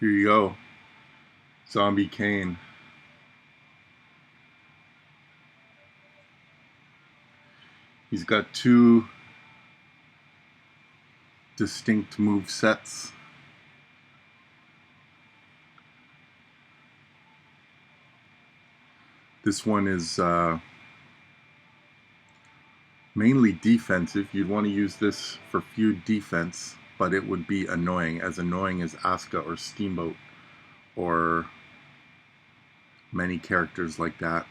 Here you go. Zombie Kane. He's got two distinct move sets. This one is mainly defensive. You'd want to use this for feud defense, but it would be annoying as Asuka or Steamboat or many characters like that.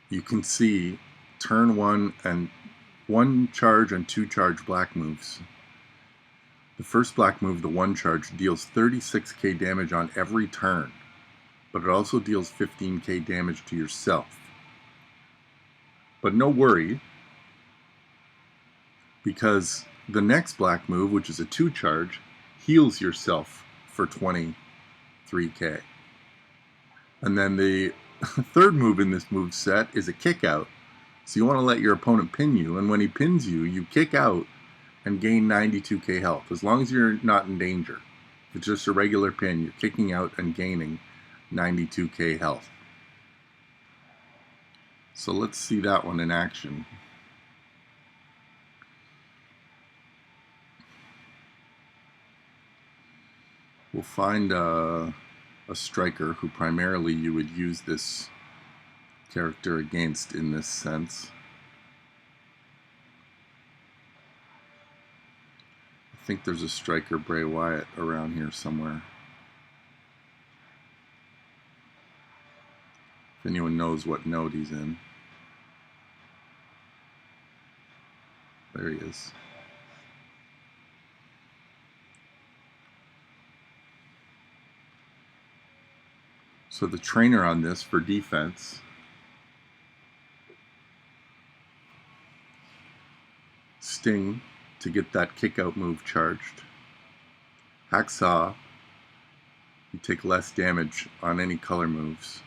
You can see turn one charge and two charge black moves. The first black move, the one charge, deals 36k damage on every turn, but it also deals 15k damage to yourself. But no worry, because the next black move, which is a two charge, heals yourself for 23k. And then the third move in this move set is a kick out. So you want to let your opponent pin you, and when he pins you, you kick out and gain 92k health, as long as you're not in danger. If it's just a regular pin, you're kicking out and gaining 92k health. So let's see that one in action. We'll find a striker who primarily you would use this character against in this sense. I think there's a striker Bray Wyatt around here somewhere. If anyone knows what node he's in. There he is. So the trainer on this for defense, Sting to get that kick out move charged. Hacksaw, you take less damage on any color moves.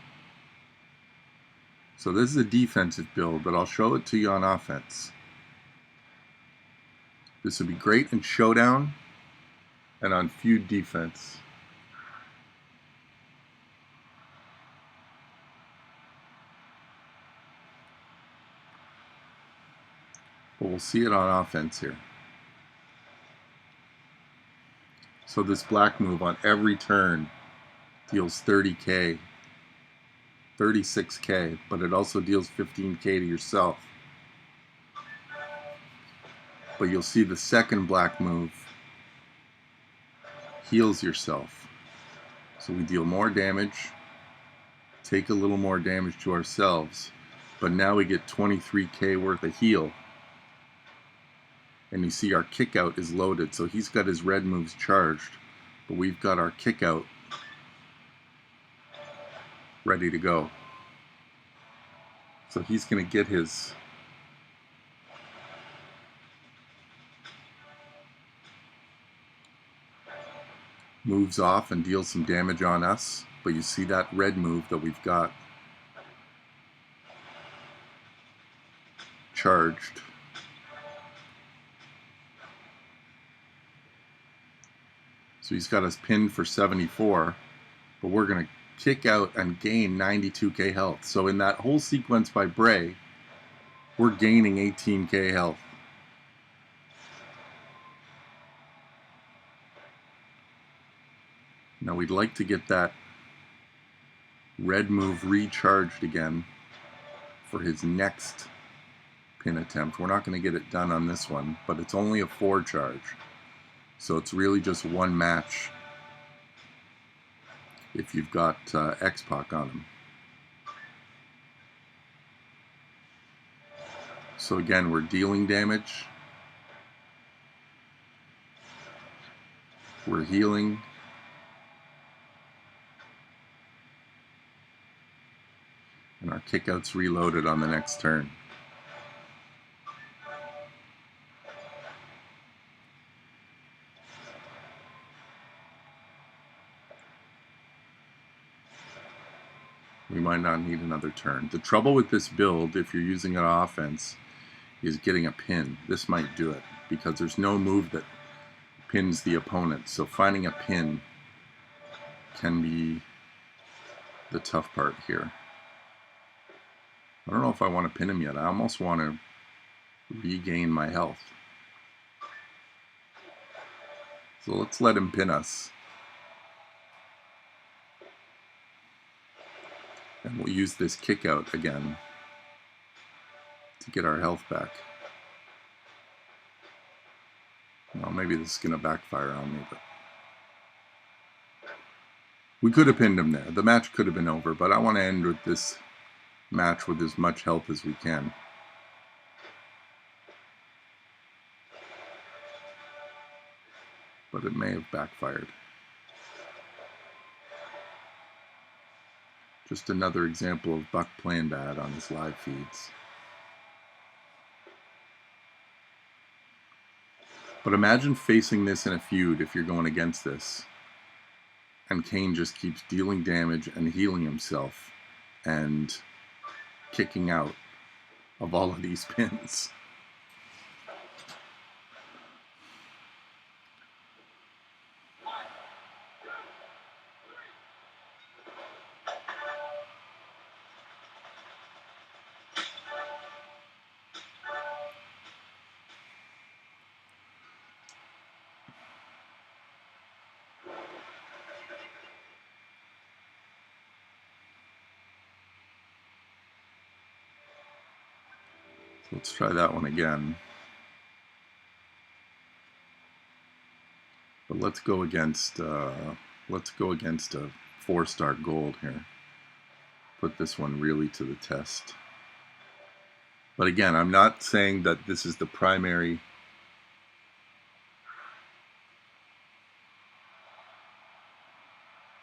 So this is a defensive build, but I'll show it to you on offense. This would be great in Showdown and on feud defense. But we'll see it on offense here. So this black move on every turn deals 30k, 36k, but it also deals 15k to yourself. But you'll see the second black move heals yourself. So we deal more damage, take a little more damage to ourselves, but now we get 23k worth of heal. And you see our kick out is loaded, so he's got his red moves charged, but we've got our kick out ready to go. So he's going to get his moves off and deal some damage on us, but you see that red move that we've got charged. So he's got us pinned for 74, but we're going to kick out and gain 92k health. So in that whole sequence by Bray, we're gaining 18k health. Now we'd like to get that red move recharged again for his next pin attempt. We're not going to get it done on this one, but it's only a 4 charge. So it's really just one match if you've got X-Pac on him. So again, we're dealing damage. We're healing. And our kickout's reloaded on the next turn. We might not need another turn. The trouble with this build, if you're using it on offense, is getting a pin. This might do it, because there's no move that pins the opponent. So finding a pin can be the tough part here. I don't know if I want to pin him yet. I almost want to regain my health. So let's let him pin us. And we'll use this kick out again to get our health back. Well, maybe this is going to backfire on me, but we could have pinned him there. The match could have been over, but I want to end with this match with as much health as we can. But it may have backfired. Just another example of Buck playing bad on his live feeds. But imagine facing this in a feud if you're going against this. And Kane just keeps dealing damage and healing himself and kicking out of all of these pins. Let's try that one again. But let's go against a 4-star gold here. Put this one really to the test. But again, I'm not saying that this is the primary.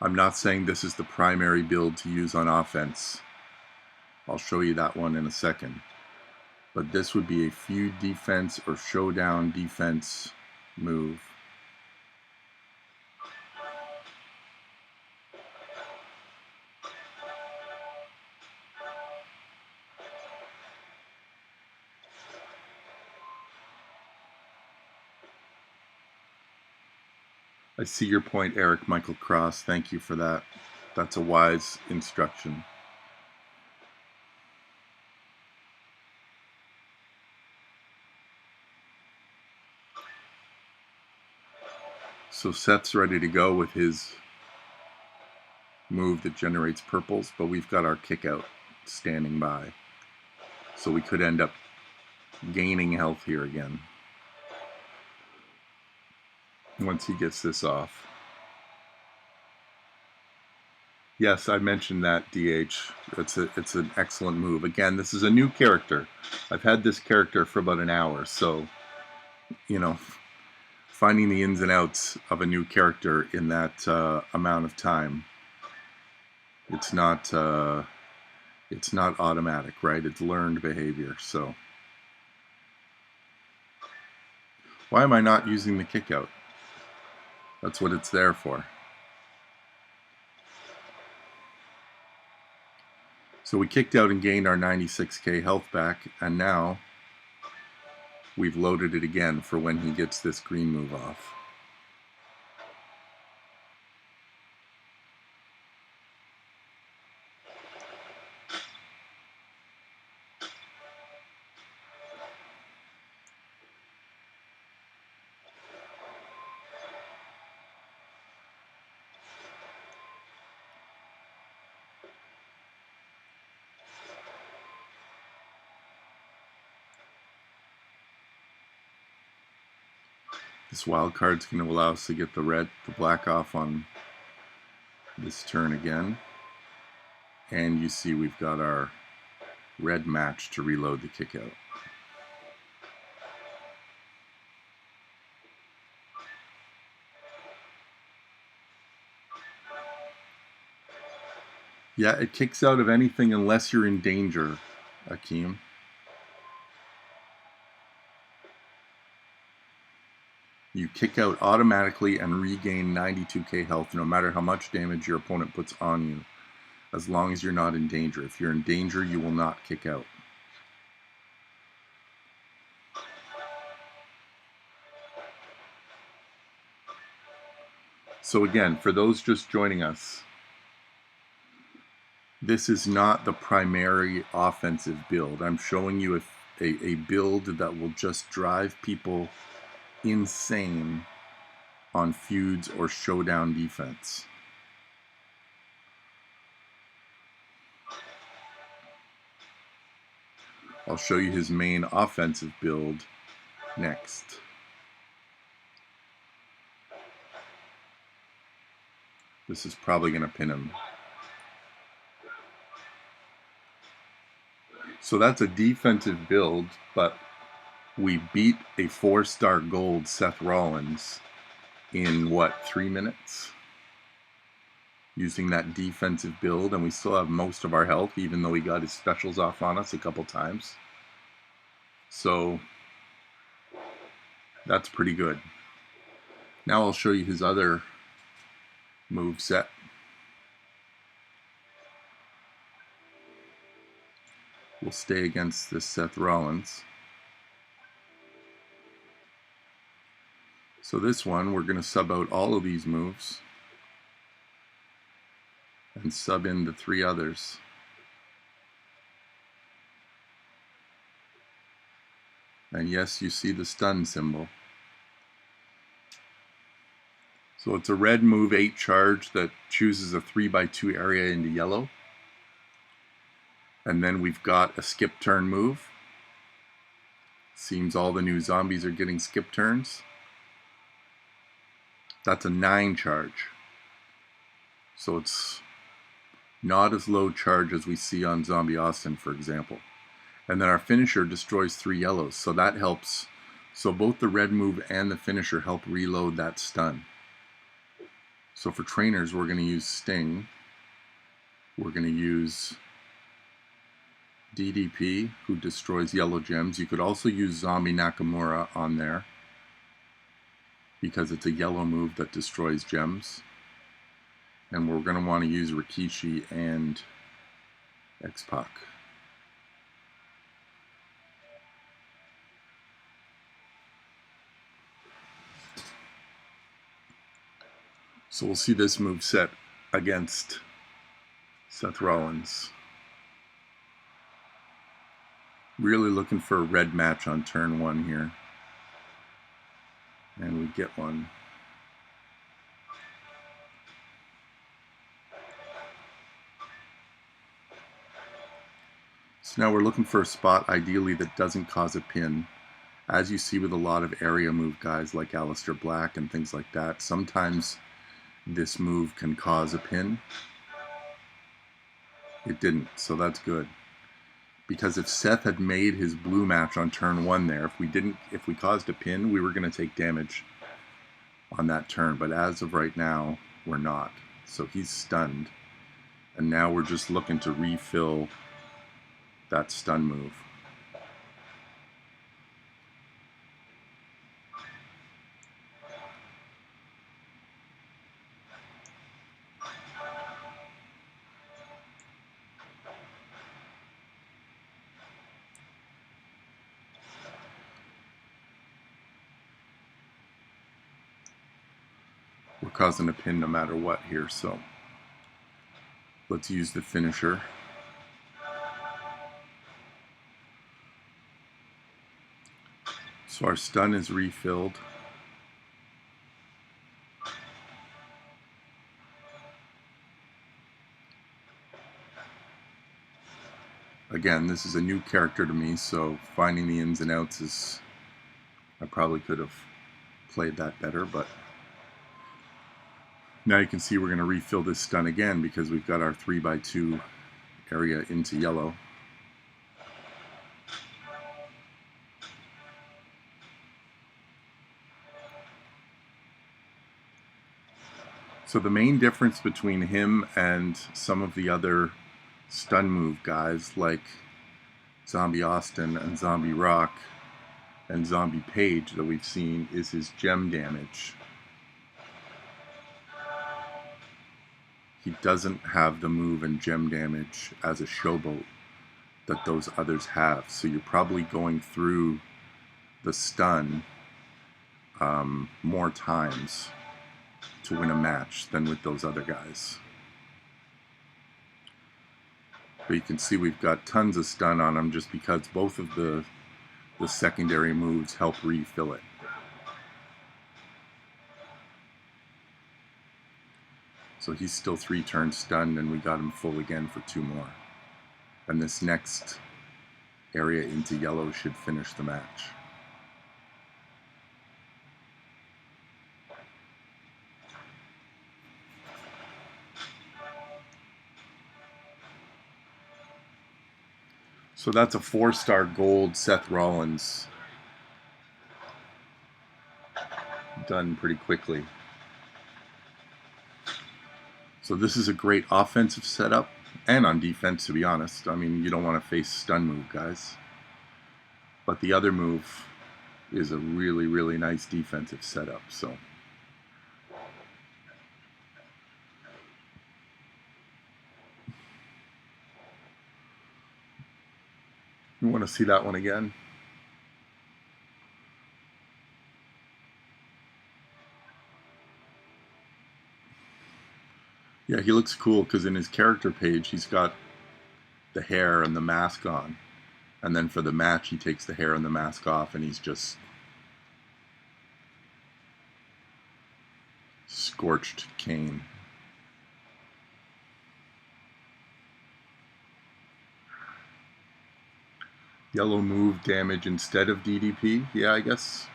I'm not saying this is the primary build to use on offense. I'll show you that one in a second. But this would be a feud defense or showdown defense move. I see your point, Eric Michael Cross. Thank you for that. That's a wise instruction. So Seth's ready to go with his move that generates purples, but we've got our kick out standing by. So we could end up gaining health here again once he gets this off. Yes, I mentioned that, DH. It's an excellent move. Again, this is a new character. I've had this character for about an hour, so, you know, finding the ins and outs of a new character in that amount of time, it's not automatic, right? It's learned behavior. So why am I not using the kick out? That's what it's there for. So we kicked out and gained our 96k health back, and now we've loaded it again for when he gets this green move off. This wild card's going to allow us to get the black off on this turn again. And you see we've got our red match to reload the kick out. Yeah, it kicks out of anything unless you're in danger, Akeem. You kick out automatically and regain 92k health no matter how much damage your opponent puts on you, as long as you're not in danger. If you're in danger, you will not kick out. So again, for those just joining us, this is not the primary offensive build. I'm showing you a build that will just drive people insane on feuds or showdown defense. I'll show you his main offensive build next. This is probably going to pin him. So that's a defensive build, but we beat a 4-star gold Seth Rollins in what, 3 minutes? Using that defensive build, and we still have most of our health, even though he got his specials off on us a couple times. So that's pretty good. Now I'll show you his other move set. We'll stay against this Seth Rollins. So this one, we're going to sub out all of these moves and sub in the 3 others. And yes, you see the stun symbol. So it's a red move 8 charge that chooses a 3x2 area into yellow. And then we've got a skip turn move. Seems all the new zombies are getting skip turns. That's a 9 charge. So it's not as low charge as we see on Zombie Austin, for example. And then our finisher destroys 3 yellows, so that helps. So both the red move and the finisher help reload that stun. So for trainers, we're going to use Sting. We're going to use DDP, who destroys yellow gems. You could also use Zombie Nakamura on there, because it's a yellow move that destroys gems. And we're going to want to use Rikishi and X-Pac. So we'll see this move set against Seth Rollins. Really looking for a red match on turn 1 here. And we get one. So now we're looking for a spot ideally that doesn't cause a pin. As you see with a lot of area move guys like Aleister Black and things like that, sometimes this move can cause a pin. It didn't, so that's good. Because if Seth had made his blue match on turn 1 there, if we caused a pin, we were going to take damage on that turn. But as of right now, we're not. So he's stunned. And now we're just looking to refill that stun move. We're causing a pin no matter what here, so let's use the finisher. So our stun is refilled. Again, this is a new character to me, so finding the ins and outs is, I probably could have played that better, but now you can see we're going to refill this stun again because we've got our 3x2 area into yellow. So the main difference between him and some of the other stun move guys like Zombie Austin and Zombie Rock and Zombie Page that we've seen is his gem damage. He doesn't have the move and gem damage as a showboat that those others have. So you're probably going through the stun more times to win a match than with those other guys. But you can see we've got tons of stun on him just because both of the secondary moves help refill it. So he's still 3 turns stunned, and we got him full again for 2 more. And this next area into yellow should finish the match. So that's a 4-star gold Seth Rollins. Done pretty quickly. So this is a great offensive setup, and on defense, to be honest. I mean, you don't want to face stun move guys. But the other move is a really, really nice defensive setup. So you want to see that one again? Yeah, he looks cool because in his character page, he's got the hair and the mask on. And then for the match, he takes the hair and the mask off, and he's just scorched Kane. Yellow move damage instead of DDP? Yeah, I guess.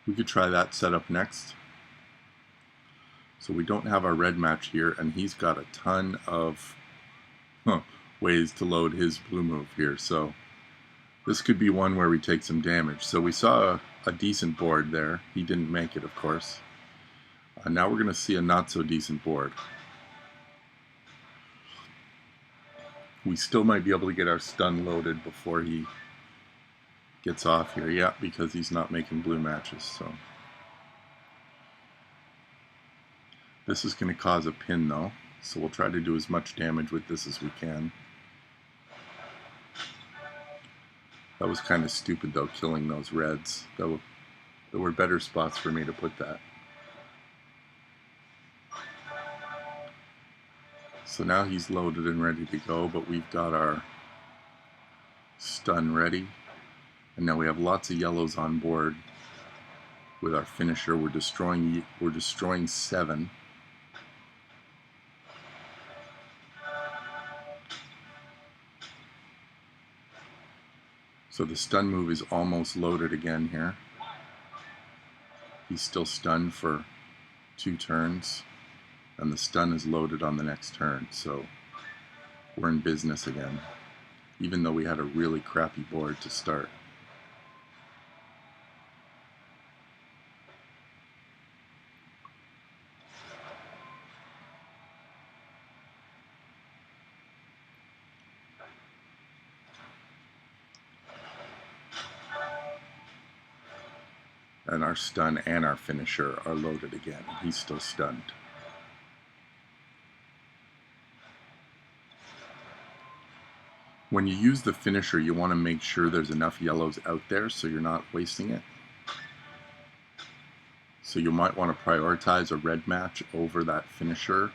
We could try that setup next. So we don't have our red match here, and he's got a ton of ways to load his blue move here. So this could be one where we take some damage. So we saw a decent board there. He didn't make it, of course. Now we're going to see a not so decent board. We still might be able to get our stun loaded before he gets off here. Yeah, because he's not making blue matches. So this is going to cause a pin though. So we'll try to do as much damage with this as we can. That was kind of stupid though, killing those reds. There were better spots for me to put that. So now he's loaded and ready to go, but we've got our stun ready. And now we have lots of yellows on board with our finisher. We're destroying 7. So the stun move is almost loaded again here. He's still stunned for 2 turns, and the stun is loaded on the next turn. So we're in business again, even though we had a really crappy board to start. And our stun and our finisher are loaded again. He's still stunned. When you use the finisher, you want to make sure there's enough yellows out there so you're not wasting it. So you might want to prioritize a red match over that finisher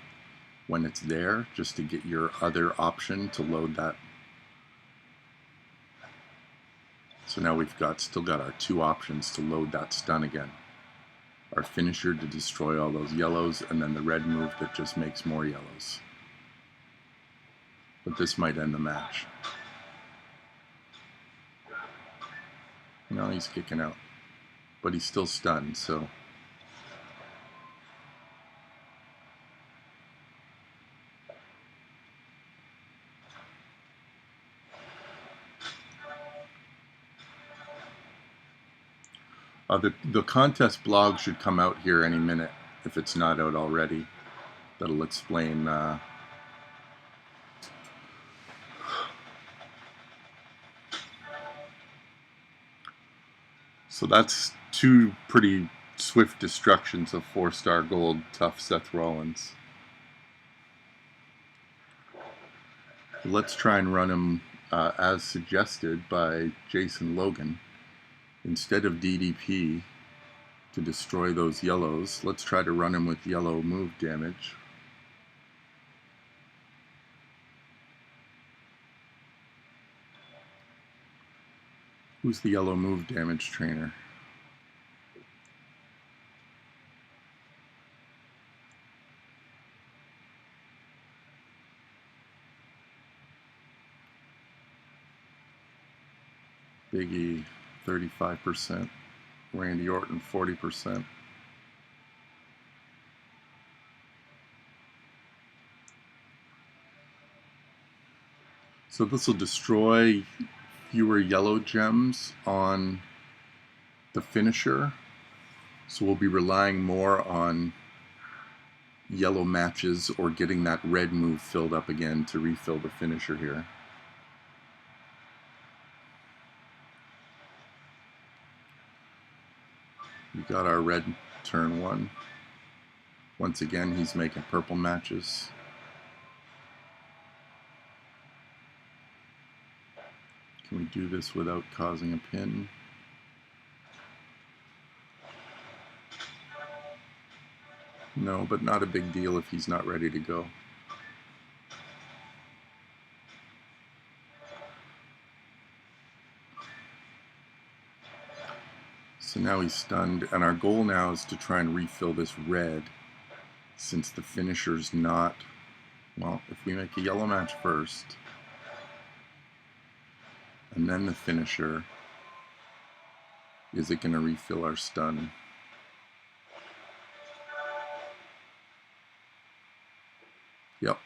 when it's there, just to get your other option to load that. So now we've still got our 2 options to load that stun again. Our finisher to destroy all those yellows, and then the red move that just makes more yellows. But this might end the match. No, he's kicking out. But he's still stunned, so. The contest blog should come out here any minute, if it's not out already. That'll explain so that's 2 pretty swift destructions of 4-star gold tough Seth Rollins. Let's try and run him as suggested by Jason Logan. instead of DDP to destroy those yellows, let's try to run him with yellow move damage. Who's the yellow move damage trainer? Biggie, 35%. Randy Orton, 40%. So this will destroy fewer yellow gems on the finisher. So we'll be relying more on yellow matches or getting that red move filled up again to refill the finisher here. We got our red turn one. Once again, he's making purple matches. Can we do this without causing a pin? No, but not a big deal if he's not ready to go. So now he's stunned, and our goal now is to try and refill this red, since the finisher's not, well, if we make a yellow match first, and then the finisher, is it going to refill our stun? Yep.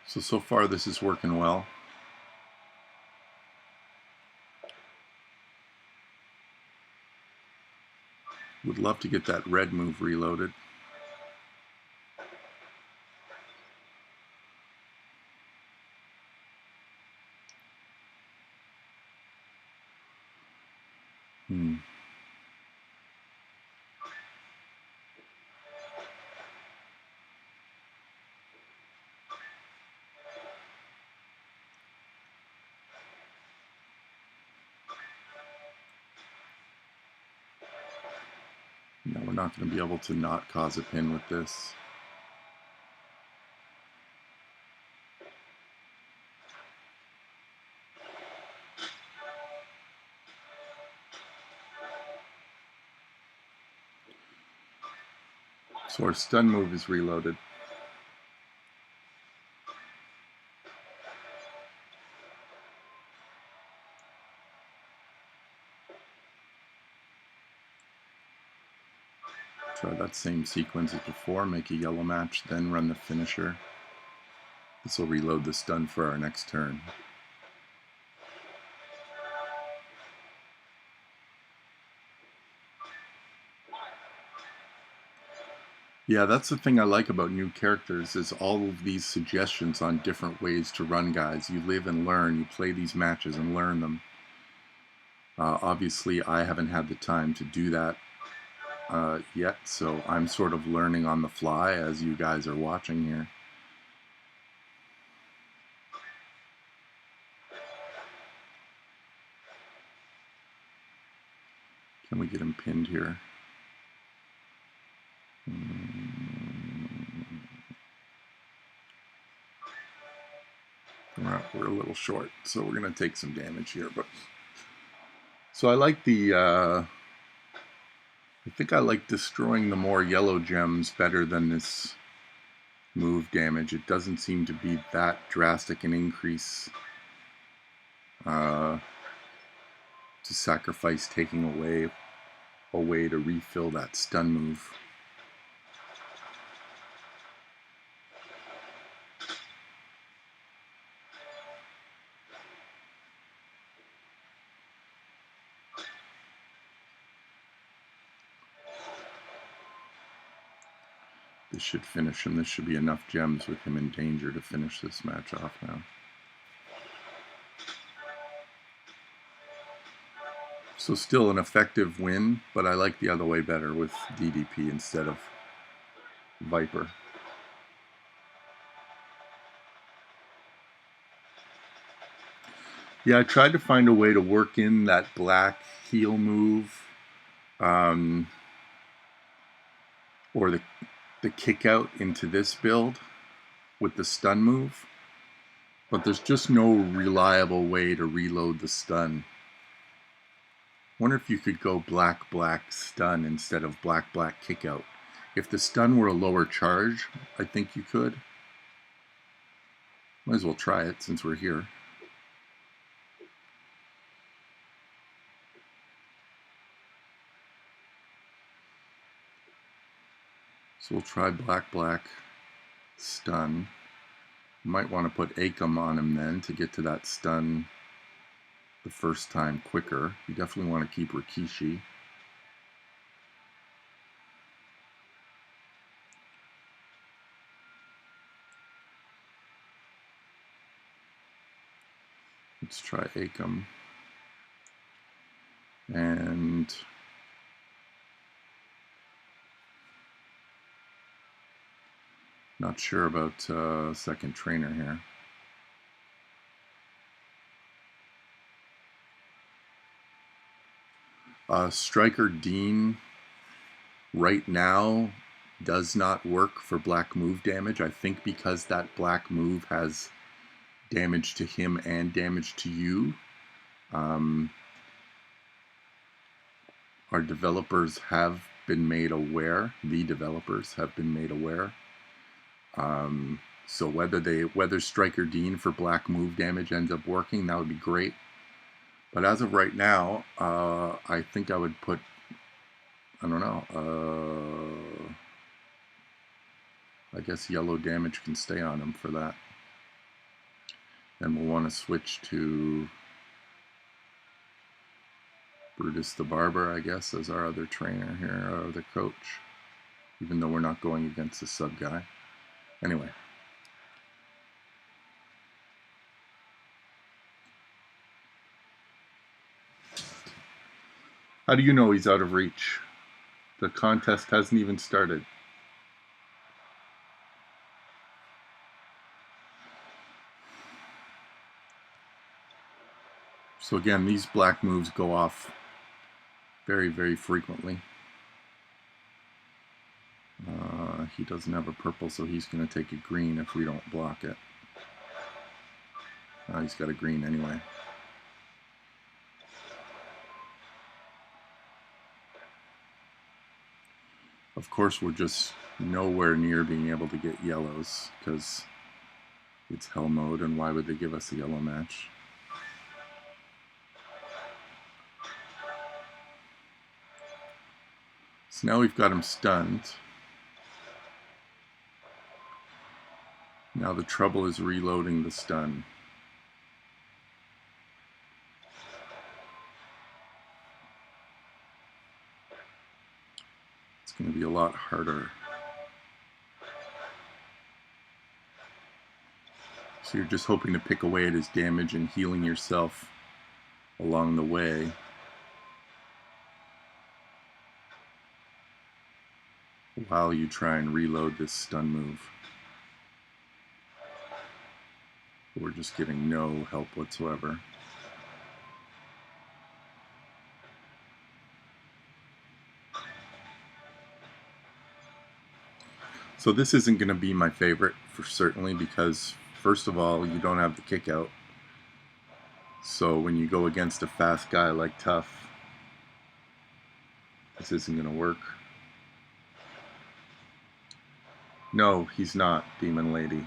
So far this is working well. Would love to get that red move reloaded. No, we're not going to be able to not cause a pin with this. So our stun move is reloaded. Try that same sequence as before, make a yellow match, then run the finisher. This will reload the stun for our next turn. Yeah, that's the thing I like about new characters, is all of these suggestions on different ways to run guys. You live and learn, you play these matches and learn them. Obviously, I haven't had the time to do that yet, so I'm sort of learning on the fly as you guys are watching here. Can we get him pinned here? We're a little short, so we're going to take some damage here. But so I like the, I think I like destroying the more yellow gems better than this move damage. It doesn't seem to be that drastic an increase to sacrifice taking away a way to refill that stun move. This should finish him. This should be enough gems with him in danger to finish this match off now. So still an effective win, but I like the other way better with DDP instead of Viper. Yeah, I tried to find a way to work in that black heel move, um, or the kick out into this build with the stun move, but there's just no reliable way to reload the stun. Wonder if you could go black black stun instead of black black kick out. If the stun were a lower charge, I think you could. Might as well try it since we're here. So we'll try black black stun. Might want to put Akam on him then to get to that stun the first time quicker. You definitely want to keep Rikishi. Let's try Akam. And not sure about second trainer here. Striker Dean right now does not work for black move damage. I think because that black move has damage to him and damage to you. Our developers have been made aware. The developers have been made aware. So whether Striker Dean for black move damage ends up working, that would be great. But as of right now, I think I would put, I don't know, I guess yellow damage can stay on him for that. Then we'll want to switch to Brutus the Barber, I guess, as our other trainer here, our other coach, even though we're not going against the sub guy. Anyway. How do you know he's out of reach? The contest hasn't even started. So again, these black moves go off very, very frequently. He doesn't have a purple, so he's going to take a green if we don't block it. He's got a green anyway. Of course, we're just nowhere near being able to get yellows because it's hell mode, and why would they give us a yellow match? So now we've got him stunned. Now the trouble is reloading the stun. It's going to be a lot harder. So you're just hoping to pick away at his damage and healing yourself along the way. While you try and reload this stun move. We're just getting no help whatsoever. So this isn't going to be my favorite, for certainly, because first of all, you don't have the kick out. So when you go against a fast guy like Tough, this isn't going to work. No, he's not, Demon Lady.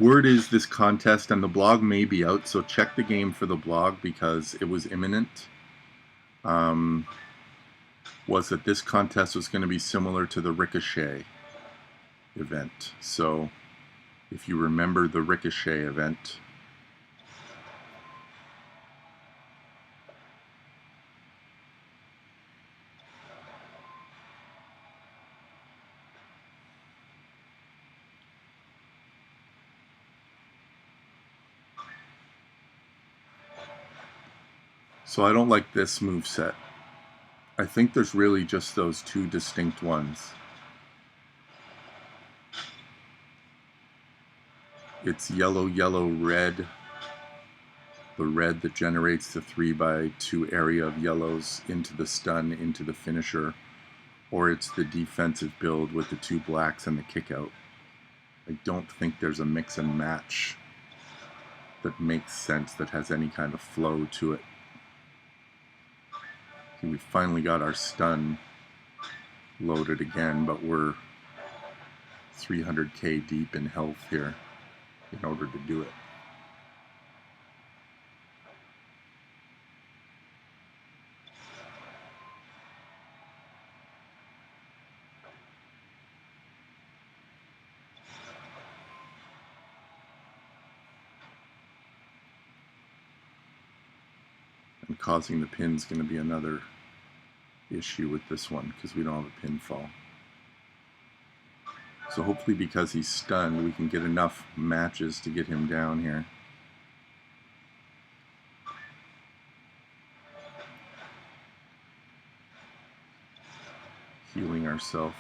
Word is this contest, and the blog may be out, so check the game for the blog because it was imminent. Was that this contest was going to be similar to the Ricochet event. So if you remember the Ricochet event, so I don't like this moveset. I think there's really just those two distinct ones. It's yellow, yellow, red. The red that generates the 3x2 area of yellows into the stun, into the finisher, or it's the defensive build with the 2 blacks and the kick out. I don't think there's a mix and match that makes sense, that has any kind of flow to it. See, we finally got our stun loaded again, but we're 300k deep in health here in order to do it. And causing the pin is going to be another issue with this one because we don't have a pinfall. So hopefully, because he's stunned, we can get enough matches to get him down here. Healing ourselves.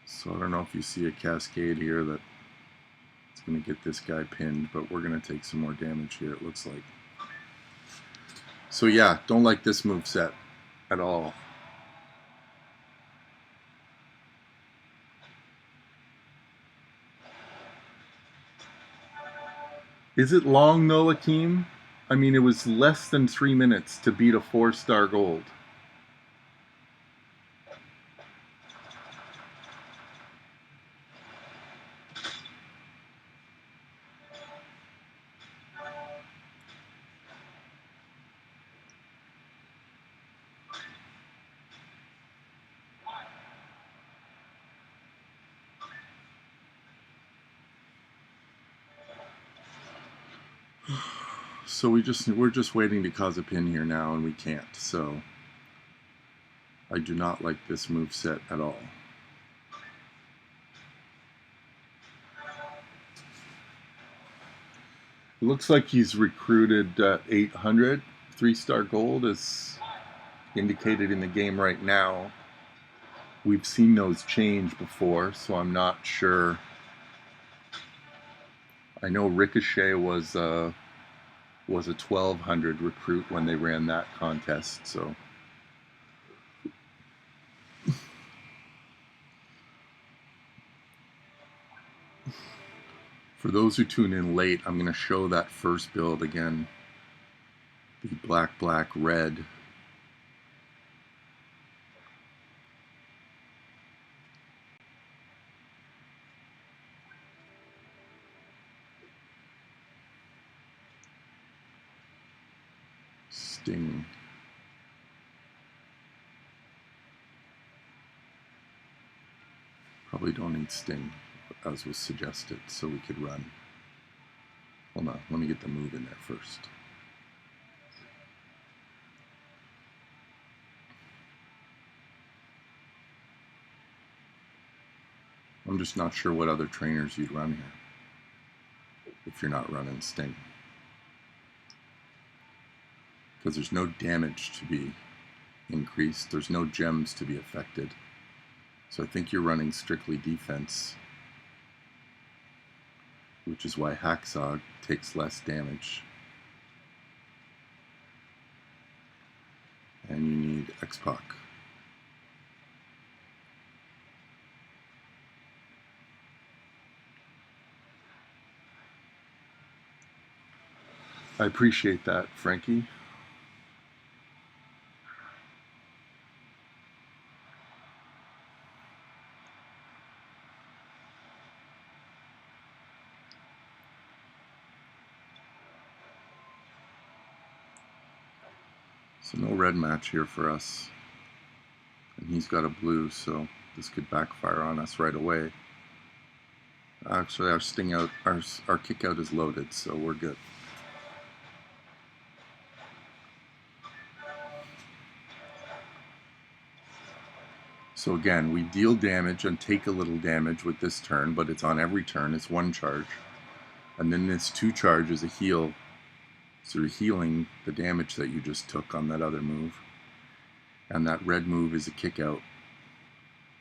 So I don't know if you see a cascade here that it's going to get this guy pinned, but we're going to take some more damage here, it looks like. So yeah, don't like this moveset at all. Is it long though, Akeem? I mean, it was less than 3 minutes to beat a 4-star gold. So we're just waiting to cause a pin here now, and we can't. So I do not like this moveset at all. It looks like he's recruited 800. 3-star gold is indicated in the game right now. We've seen those change before, so I'm not sure. I know Ricochet was a 1200 recruit when they ran that contest, so for those who tune in late, I'm going to show that first build again, the black, black, red. Sting. Probably don't need Sting, as was suggested, so we could run. Hold on, let me get the move in there first. I'm just not sure what other trainers you'd run here if you're not running Sting. Because there's no damage to be increased, there's no gems to be affected. So I think you're running strictly defense, which is why Hacksaw takes less damage. And you need X-Pac. I appreciate that, Frankie. So no red match here for us. And he's got a blue, so this could backfire on us right away. Actually, our sting out, our kick out is loaded, so we're good. So again, we deal damage and take a little damage with this turn, but it's on every turn, it's 1 charge. And then this 2 charge is a heal. So you're healing the damage that you just took on that other move. And that red move is a kick out.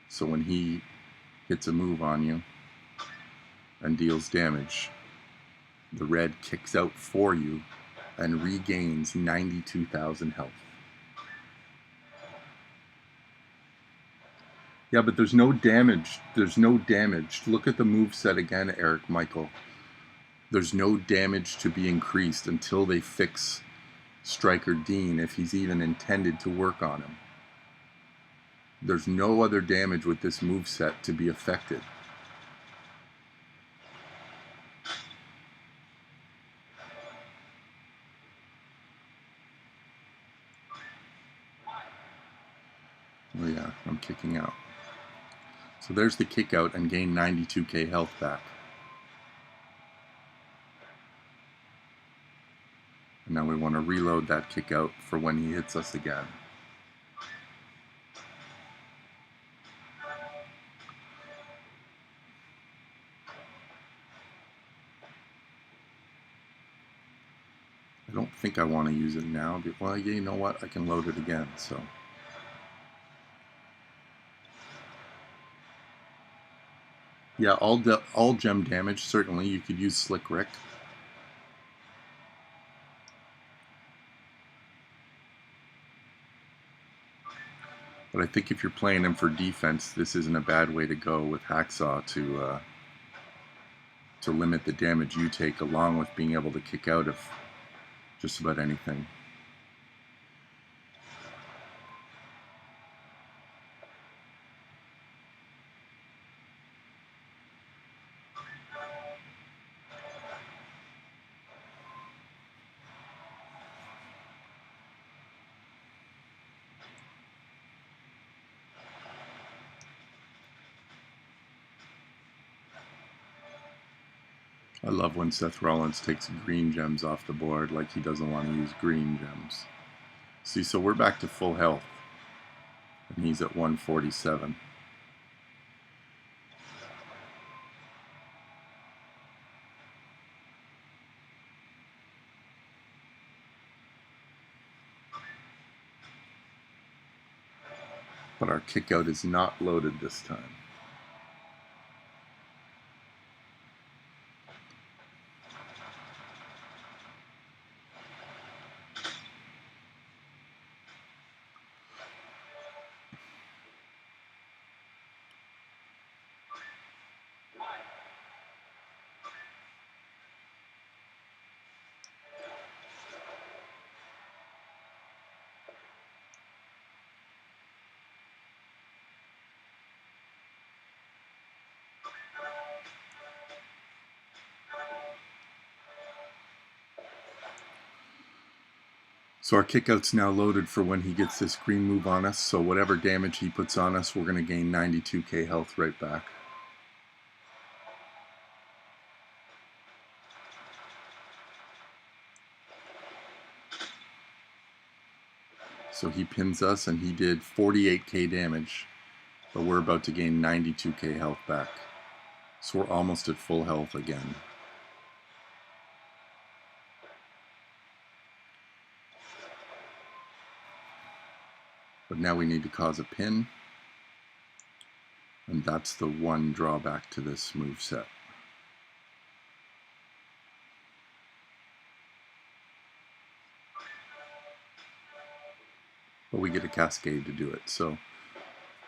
So when he hits a move on you and deals damage, the red kicks out for you and regains 92,000 health. Yeah, but there's no damage. There's no damage. Look at the moveset again, Eric Michael. There's no damage to be increased until they fix Striker Dean, if he's even intended to work on him. There's no other damage with this moveset to be affected. Oh yeah, I'm kicking out. So there's the kick out and gain 92k health back. And now we want to reload that kick out for when he hits us again. I don't think I want to use it now, but well, yeah, you know what? I can load it again, so. Yeah, all gem damage, certainly. You could use Slick Rick. But I think if you're playing him for defense, this isn't a bad way to go with Hacksaw to limit the damage you take, along with being able to kick out of just about anything. I love when Seth Rollins takes green gems off the board like he doesn't want to use green gems. See, so we're back to full health, and he's at 147. But our kick out is not loaded this time. So our kickout's now loaded for when he gets this green move on us, so whatever damage he puts on us, we're going to gain 92k health right back. So he pins us and he did 48k damage, but we're about to gain 92k health back. So we're almost at full health again. But now we need to cause a pin, and that's the one drawback to this moveset. But we get a cascade to do it, so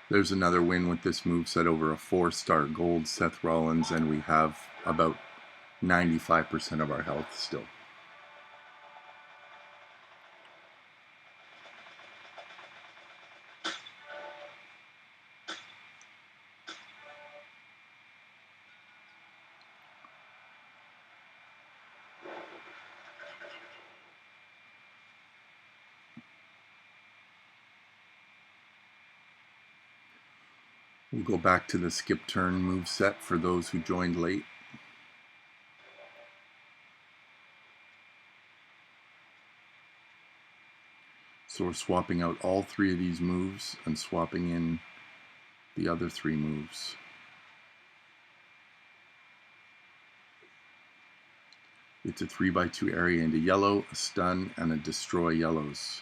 there's another win with this moveset over a 4-star gold Seth Rollins, and we have about 95% of our health still. We'll go back to the skip turn moveset for those who joined late. So we're swapping out all 3 of these moves and swapping in the other 3 moves. It's a 3x2 area into yellow, a stun, and a destroy yellows.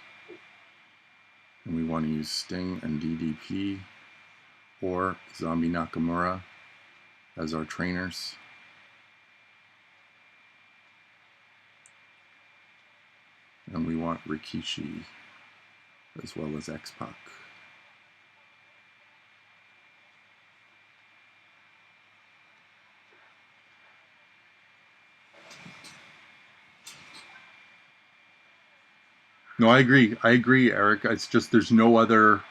And we want to use Sting and DDP or Zombie Nakamura as our trainers. And we want Rikishi as well as X-Pac. No, I agree, Eric. It's just there's no other,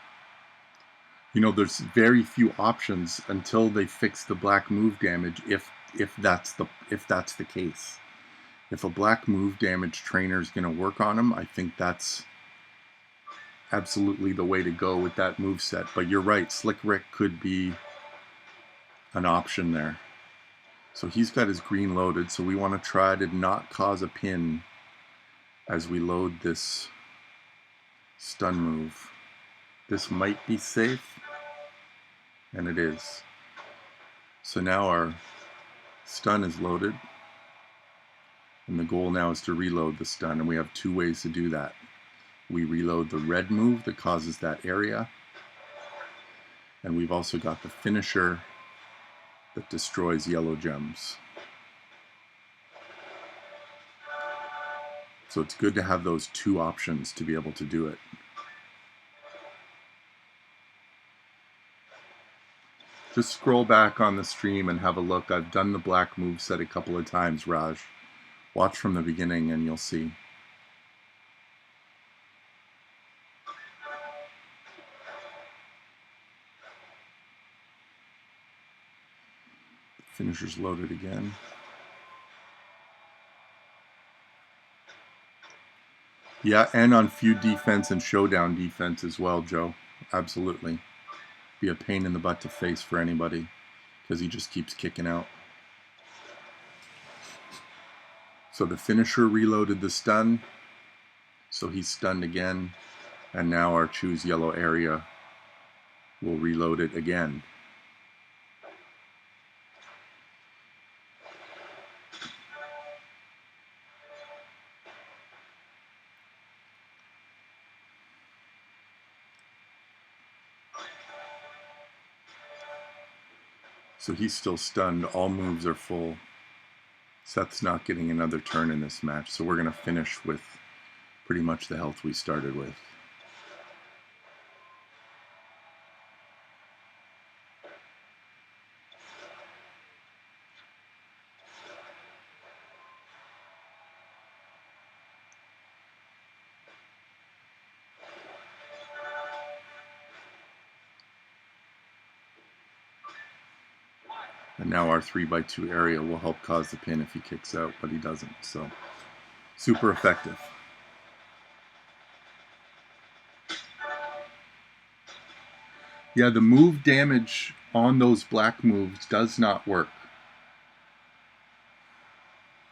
there's very few options until they fix the black move damage if that's the case. If a black move damage trainer is going to work on him, I think that's absolutely the way to go with that move set. But you're right, Slick Rick could be an option there. So he's got his green loaded, so we want to try to not cause a pin as we load this stun move. This might be safe, and it is. So now our stun is loaded, and the goal now is to reload the stun, and we have two ways to do that. We reload the red move that causes that area, and we've also got the finisher that destroys yellow gems. So it's good to have those two options to be able to do it. Just scroll back on the stream and have a look. I've done the black moveset a couple of times, Raj. Watch from the beginning and you'll see. Finisher's loaded again. Yeah, and on feud defense and showdown defense as well, Joe. Absolutely. Be a pain in the butt to face for anybody because he just keeps kicking out. So the finisher reloaded the stun, so he's stunned again, and now our choose yellow area will reload it again. So he's still stunned. All moves are full. Seth's not getting another turn in this match, so we're going to finish with pretty much the health we started with. And now our 3x2 area will help cause the pin if he kicks out, but he doesn't. So super effective. Yeah, the move damage on those black moves does not work.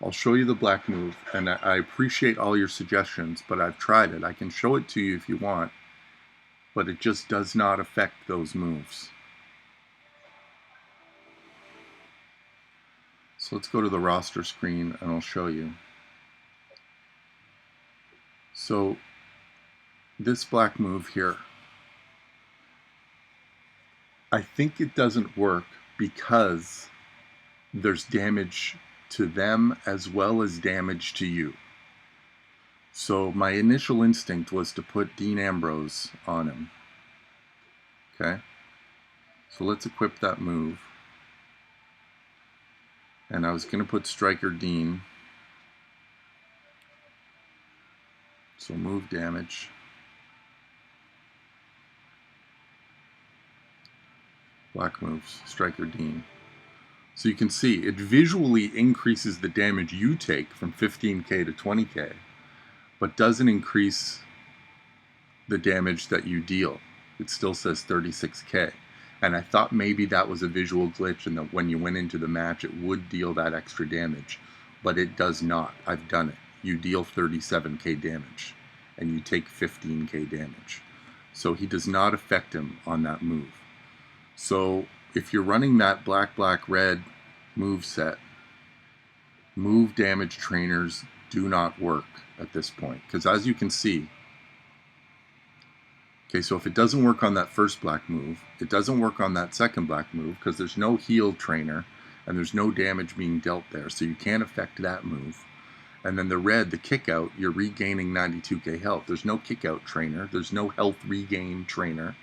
I'll show you the black move, and I appreciate all your suggestions, but I've tried it. I can show it to you if you want, but it just does not affect those moves. So let's go to the roster screen and I'll show you. So this black move here, I think it doesn't work because there's damage to them as well as damage to you. So my initial instinct was to put Dean Ambrose on him. Okay, so let's equip that move. And I was going to put Striker Dean. So move damage. Black moves, Striker Dean. So you can see it visually increases the damage you take from 15k to 20k, but doesn't increase the damage that you deal. It still says 36k. And I thought maybe that was a visual glitch and that when you went into the match it would deal that extra damage, but it does not. I've done it. You deal 37k damage and you take 15k damage. So he does not affect him on that move. So if you're running that black-red move set, move damage trainers do not work at this point. Because as you can see, Okay, so if it doesn't work on that first black move, it doesn't work on that second black move because there's no heal trainer and there's no damage being dealt there, so you can't affect that move. And then the red, the kick out, you're regaining 92k health. There's no kick out trainer. There's no health regain trainer.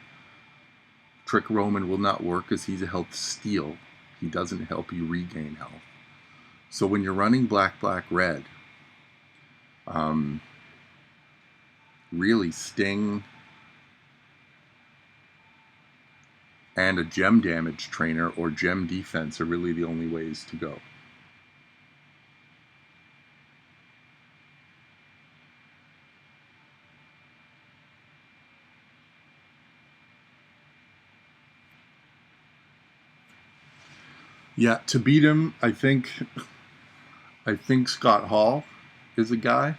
Trick Roman will not work because he's a health steal. He doesn't help you regain health. So when you're running black, black, red, really Sting and a gem damage trainer or gem defense are really the only ways to go. Yeah, to beat him, I think Scott Hall is a guy.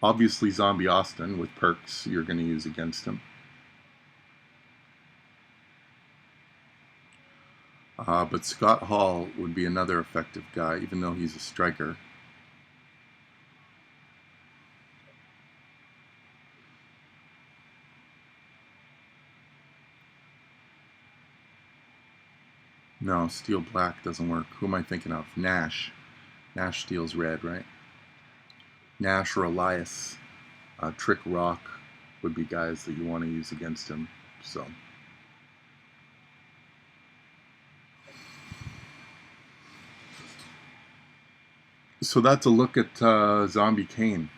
Obviously Zombie Austin with perks you're going to use against him. But Scott Hall would be another effective guy, even though he's a striker. No, steel black doesn't work. Who am I thinking of? Nash. Nash steals red, right? Nash or Elias. Trick Rock would be guys that you want to use against him. So that's a look at Zombie Kane.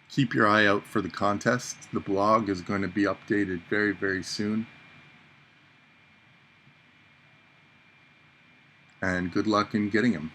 Keep your eye out for the contest. The blog is going to be updated very, very soon. And good luck in getting him.